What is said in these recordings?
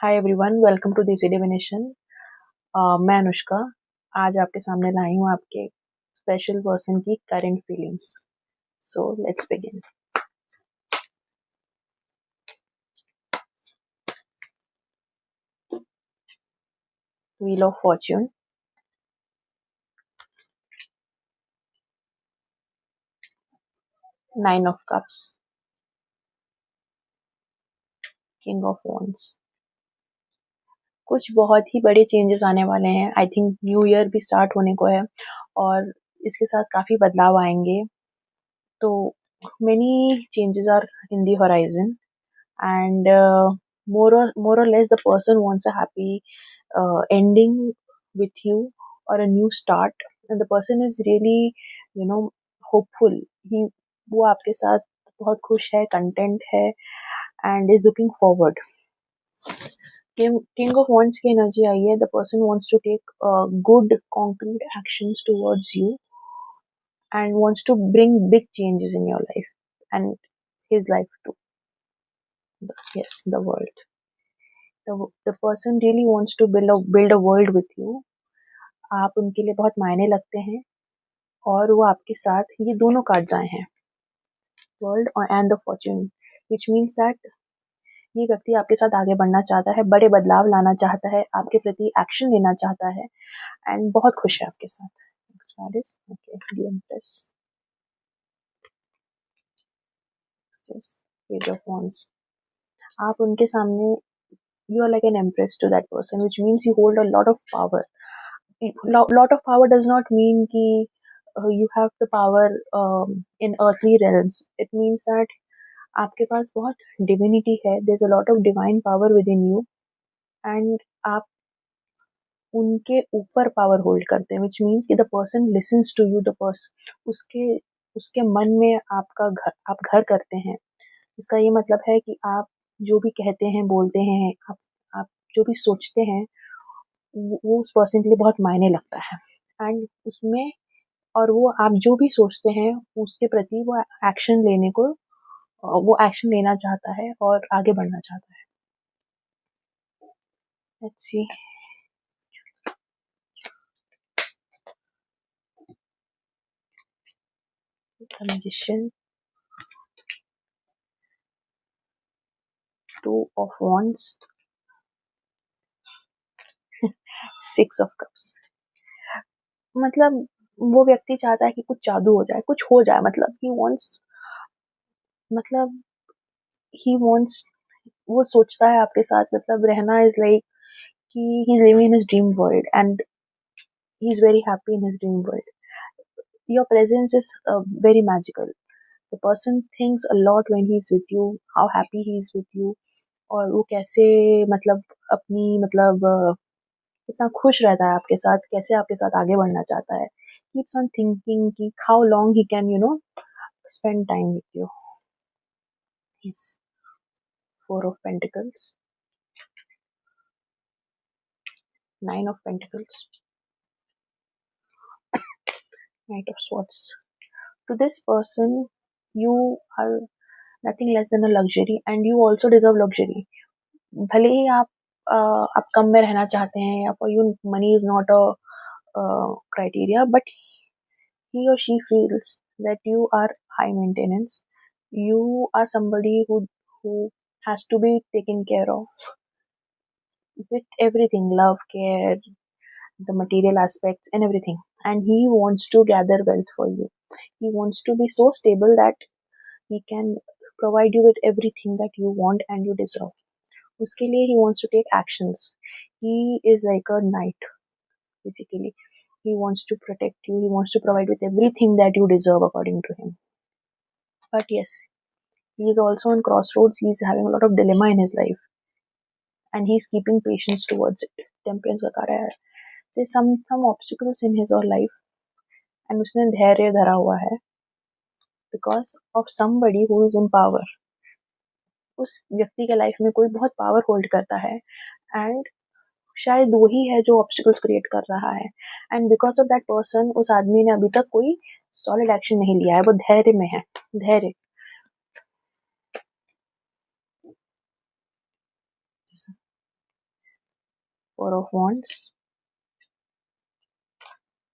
Hi everyone, welcome to this divination. मैं अनुष्का। आज आपके सामने लाई हूँ आपके स्पेशल पर्सन की current feelings. So let's begin. Wheel of fortune, 9 of cups, king of wands. कुछ बहुत ही बड़े चेंजेस आने वाले हैं। आई थिंक न्यू ईयर भी स्टार्ट होने को है और इसके साथ काफ़ी बदलाव आएंगे। तो many changes are in the horizon and more or less the person wants a happy ending with you or a new start, and the person is really you know hopeful. he वो आपके साथ बहुत खुश है, content है and is looking forward. King of Wands की energy आई है. The person wants to take good concrete actions towards you and wants to bring big changes in your life and his life too. Yes, the world. The person really wants to build a world with you. आप उनके लिए बहुत मायने लगते हैं और वो आपके साथ, ये दोनों कार्ड्स आए हैं, world and the Fortune, which means that ये व्यक्ति आपके साथ आगे बढ़ना चाहता है, बड़े बदलाव लाना चाहता है, आपके प्रति एक्शन लेना चाहता है एंड बहुत खुश है आपके साथ. Next card is the empress, page of wands. आप उनके सामने, you are like an empress to that person, which means you hold a lot of power. Lot of power does not mean कि you have the power in earthly realms. It means that आपके पास बहुत divinity है. There's a lot of divine power within you and आप उनके ऊपर power hold करते हैं, which means कि the person listens to you. The person, उसके मन में आप घर करते हैं. इसका ये मतलब है कि आप जो भी कहते हैं, बोलते हैं, आप जो भी सोचते हैं, वो उस पर्सन के लिए बहुत मायने लगता है एंड उसमें, और वो आप जो भी सोचते हैं उसके प्रति वो एक्शन लेने को, वो एक्शन लेना चाहता है और आगे बढ़ना चाहता है. Let's see. The magician, 2 of wands, 6 of cups. मतलब वो व्यक्ति चाहता है कि कुछ जादू हो जाए, कुछ हो जाए. मतलब मतलब ही वॉन्ट्स, वो सोचता है आपके साथ मतलब रहना, इज लाइक कि he is living in his dream world and he is very happy in his dream world. Your presence is very magical. The person thinks a lot when he is with you, how happy he is with you, और वो कैसे मतलब अपनी मतलब इतना खुश रहता है आपके साथ, कैसे आपके साथ आगे बढ़ना चाहता है. keeps on thinking कि how long he can spend time with you. Yes. 4 of Pentacles, 9 of Pentacles, Knight of Swords. To this person, you are nothing less than a luxury and you also deserve luxury. भले ही आप कम में रहना चाहते हैं या for you money is not a criteria, but he or she feels that you are high maintenance. You are somebody who has to be taken care of with everything, love, care, the material aspects and everything, and he wants to gather wealth for you. He wants to be so stable that he can provide you with everything that you want and you deserve. उसके लिए he wants to take actions. He is like a knight basically. He wants to protect you. He wants to provide with everything that you deserve according to him. But yes, he is also on crossroads. He is having a lot of dilemma in his life and he is keeping patience towards it. Temperance का कार्य है. There's some obstacles in his or life and उसने धैर्य धरा हुआ है because of somebody who is in power. उस व्यक्ति के लाइफ में कोई बहुत पावर होल्ड करता है एंड शायद वही है जो ऑब्स्टिकल्स क्रिएट कर रहा है. And because of that person, उस आदमी ने अभी तक कोई सॉलिड एक्शन नहीं लिया है. वो धैर्य में है. धैर्य. Four of Wands,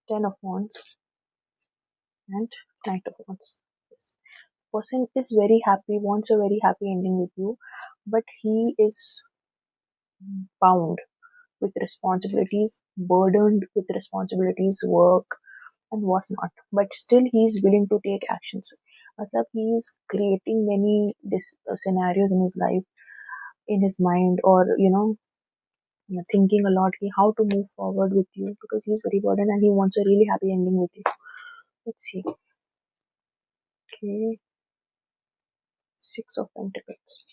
Ten of Wands, and Knight of Wands. Yes. Person is very happy, wants a very happy ending with you, but he is bound with responsibilities, burdened with responsibilities, work, and whatnot. But still, he is willing to take actions. Matlab, he is creating many scenarios in his life, in his mind, or thinking a lot how to move forward with you because he's very burdened and he wants a really happy ending with you. Let's see. Okay, Six of Pentacles,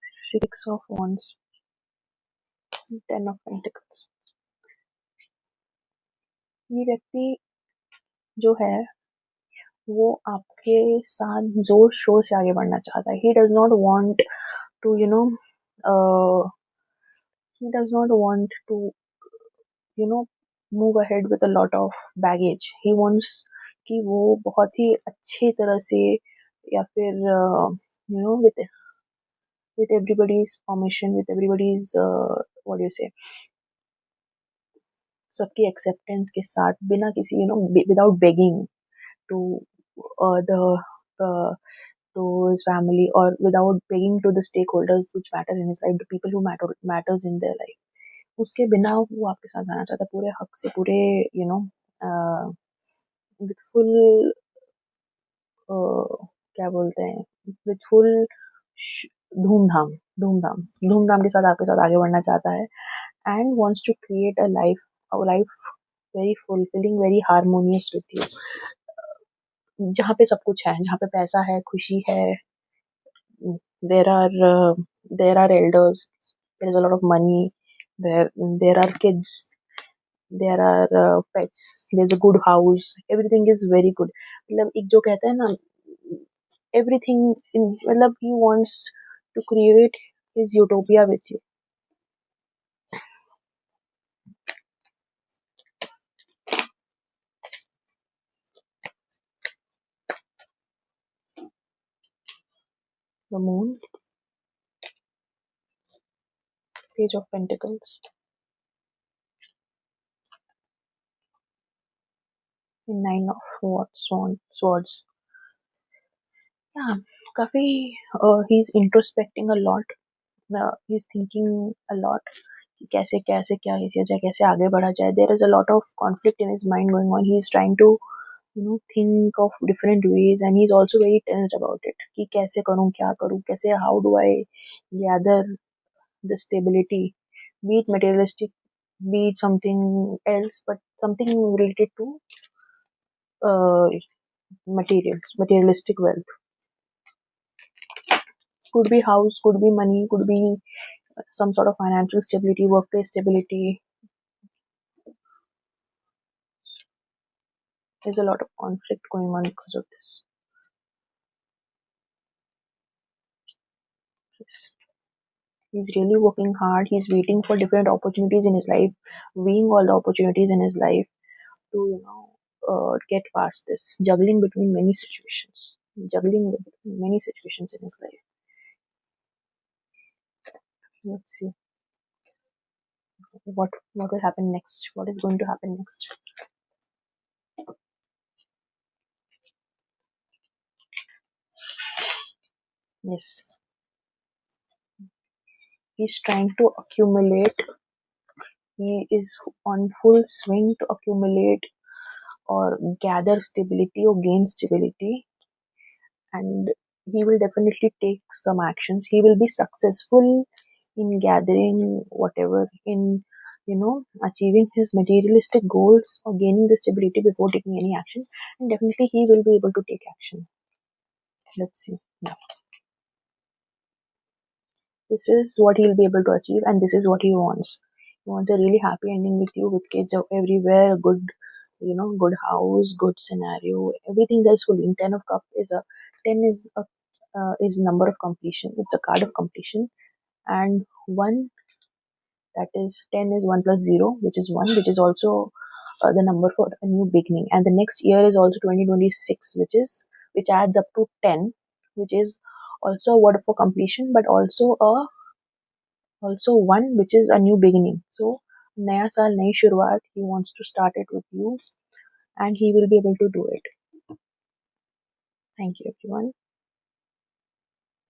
Six of Wands, Ten of Pentacles. ये व्यक्ति जो है वो आपके साथ जोर शोर से आगे बढ़ना चाहता है. He does not want to he does not want to you know move ahead with a lot of baggage. He wants कि वो बहुत ही अच्छे तरह से या फिर with everybody's permission, with everybody's what do you say, सबकी acceptance के साथ बिना किसी without begging to the uh, to his family or without begging to the stakeholders which matter in his life, the people who matters in their life. उसके बिना वो आपके साथ जाना चाहता है पूरे हक से, पूरे with full क्या बोलते हैं, with full धूमधाम धूमधाम धूमधाम के साथ आपके साथ आगे बढ़ना चाहता है and wants to create a life very fulfilling, very harmonious with you. जहाँ पे सब कुछ है, जहाँ पे पैसा है, खुशी है, there are uh, there are elders, there is a lot of money, there are kids, there are pets, there's a good house, everything is very good. मतलब एक जो कहता है ना, everything in मतलब he wants to create his utopia with you. The Moon, Page of Pentacles, Nine of Swords. Yeah, काफी he's introspecting a lot. He's thinking a lot कि कैसे कैसे क्या किया जाए, कैसे आगे बढ़ा जाए. There is a lot of conflict in his mind going on. He's trying to think of different ways and he's also very tensed about it कि कैसे करूँ, क्या करूँ, कैसे, how do I gather the stability, be it materialistic, be it something else, but something related to uh, materialistic wealth. Could be house, could be money, could be some sort of financial stability, workplace stability. There's a lot of conflict going on because of this. Yes. He's really working hard. He's waiting for different opportunities in his life, weighing all the opportunities in his life to, get past this, juggling between many situations, juggling with many situations in his life. Let's see what will happen next. What is going to happen next? Yes, he's trying to accumulate. He is on full swing to accumulate or gather stability or gain stability, and he will definitely take some actions. He will be successful in gathering whatever, in achieving his materialistic goals or gaining the stability before taking any action, and definitely he will be able to take action. Let's see. Yeah, this is what he'll be able to achieve and this is what he wants. He wants a really happy ending with you, with kids everywhere, good, good house, good scenario, everything that's full in. 10 of cup is a 10 is number of completion. It's a card of completion. And one, that is 10 is 1 plus 0, which is 1, which is also the number for a new beginning. And the next year is also 2026, which adds up to 10, which is also a word for completion, but also one which is a new beginning. So naya saal, nayi shuruaat, he wants to start it with you, and he will be able to do it. Thank you, everyone.